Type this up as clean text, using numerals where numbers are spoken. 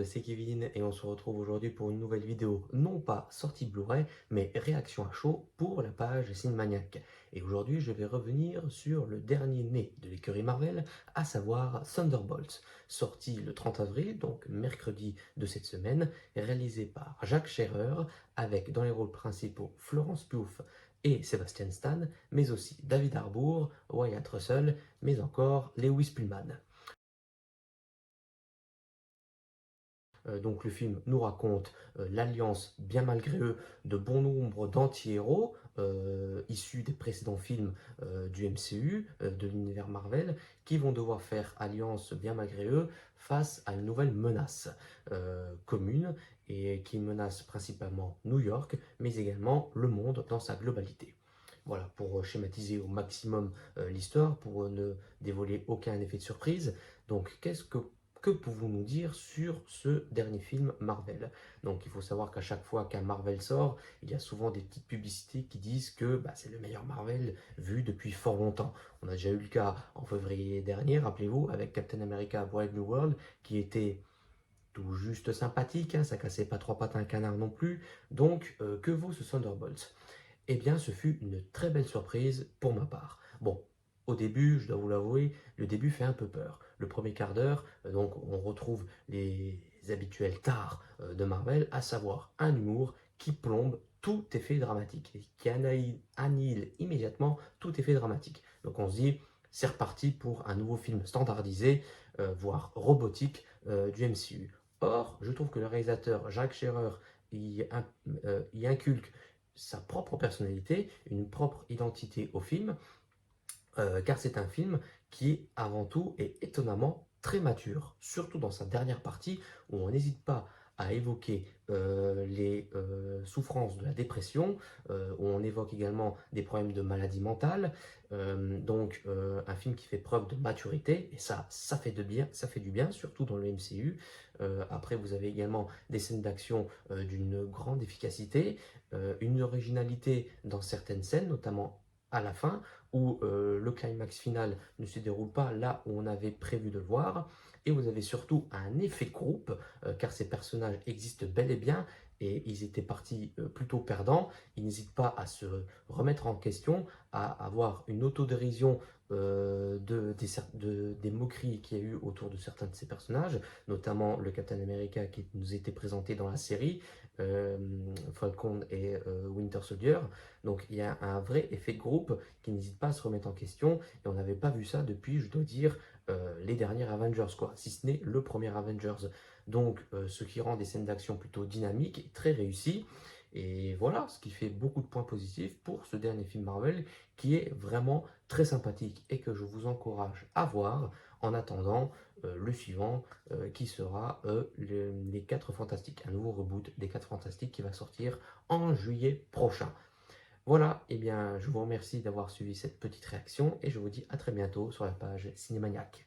c'est Kevin et on se retrouve aujourd'hui pour une nouvelle vidéo, non pas sortie Blu-ray, mais réaction à chaud pour la page Cinemaniac. Et aujourd'hui, je vais revenir sur le dernier né de l'écurie Marvel, à savoir Thunderbolts, sorti le 30 avril, donc mercredi de cette semaine, réalisé par Jacques Scherer, avec dans les rôles principaux Florence Pugh et Sebastian Stan, mais aussi David Harbour, Wyatt Russell, mais encore Lewis Pullman. Donc le film nous raconte l'alliance, bien malgré eux, de bon nombre d'anti-héros issus des précédents films du MCU, de l'univers Marvel, qui vont devoir faire alliance, bien malgré eux, face à une nouvelle menace commune et qui menace principalement New York, mais également le monde dans sa globalité. Voilà, pour schématiser au maximum l'histoire, pour ne dévoiler aucun effet de surprise. Donc, que pouvons-nous dire sur ce dernier film Marvel? Donc il faut savoir qu'à chaque fois qu'un Marvel sort, il y a souvent des petites publicités qui disent que c'est le meilleur Marvel vu depuis fort longtemps. On a déjà eu le cas en février dernier, rappelez-vous, avec Captain America Brave New World, qui était tout juste sympathique, hein, ça cassait pas trois pattes à un canard non plus. Donc que vaut ce Thunderbolts? Eh bien, ce fut une très belle surprise pour ma part. Bon, au début, je dois vous l'avouer, le début fait un peu peur. Le premier quart d'heure, donc on retrouve les habituels tares de Marvel, à savoir un humour qui plombe tout effet dramatique, et qui annihile immédiatement tout effet dramatique. Donc on se dit, c'est reparti pour un nouveau film standardisé, voire robotique du MCU. Or, je trouve que le réalisateur Jacques Scherer y inculque sa propre personnalité, une propre identité au film, car c'est un film qui, avant tout, est étonnamment très mature, surtout dans sa dernière partie, où on n'hésite pas à évoquer les souffrances de la dépression, où on évoque également des problèmes de maladie mentale, un film qui fait preuve de maturité, et ça fait ça fait du bien, surtout dans le MCU. Après, vous avez également des scènes d'action d'une grande efficacité, une originalité dans certaines scènes, notamment à la fin, où le climax final ne se déroule pas là où on avait prévu de le voir. Et vous avez surtout un effet groupe, car ces personnages existent bel et bien, et ils étaient partis plutôt perdants. Ils n'hésitent pas à se remettre en question, à avoir une autodérision des moqueries qu'il y a eu autour de certains de ces personnages, notamment le Captain America qui nous était présenté dans la série, euh, Falcon et Winter Soldier. Donc il y a un vrai effet groupe qui n'hésite pas à se remettre en question, et on n'avait pas vu ça depuis, je dois dire, les derniers Avengers, quoi, si ce n'est le premier Avengers. Donc ce qui rend des scènes d'action plutôt dynamiques et très réussies. Et voilà, ce qui fait beaucoup de points positifs pour ce dernier film Marvel qui est vraiment très sympathique et que je vous encourage à voir en attendant le suivant qui sera les 4 Fantastiques, un nouveau reboot des 4 Fantastiques qui va sortir en juillet prochain. Voilà, et bien je vous remercie d'avoir suivi cette petite réaction et je vous dis à très bientôt sur la page Cinémaniac.